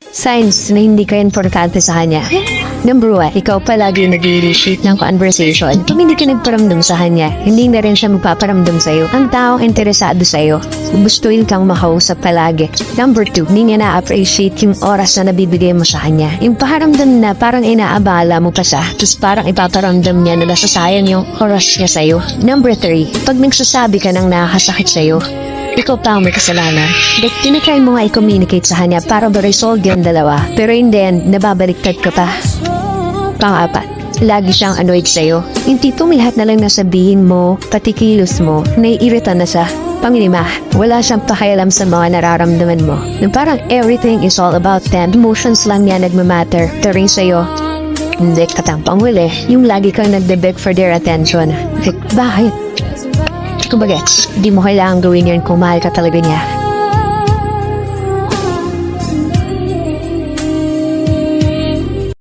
Signs na hindi ka importante sa kanya. Number 1, ikaw palagi nag-initiate ng conversation. Kung hindi ka nagparamdam sa kanya, hindi na rin siya magpaparamdam sa'yo. Ang taong interesado sa'yo, gustuin kang makausap palagi. Number 2, hindi niya na-appreciate yung oras na nabibigay mo sa kanya. Yung paharamdam na parang inaabala mo pa siya, tapos parang ipaparamdam niya na nasasayang yung oras niya sa'yo. Number 3, pag nagsasabi ka ng nakakasakit sa'yo, ikaw pa ang may kasalanan. Tinatry mo nga i-communicate sa kanya para ma-resolve yung dalawa. Pero in the end, nababaliktad ka pa. Pang-4, lagi siyang annoyed sa'yo. Yung tipong lahat na lang nasabihin mo, pati kilos mo, naiirita na siya. Pang-5, wala siyang pakialam sa mga nararamdaman mo. Nung parang everything is all about them, emotions lang niya nagmamatter. Pero yung sa'yo, hindi ka tampang huli. Yung lagi kang nagde-beg for their attention. Like, bakit? Kumbaga, di mo kailangang gawin yun kung mahal ka talaga niya.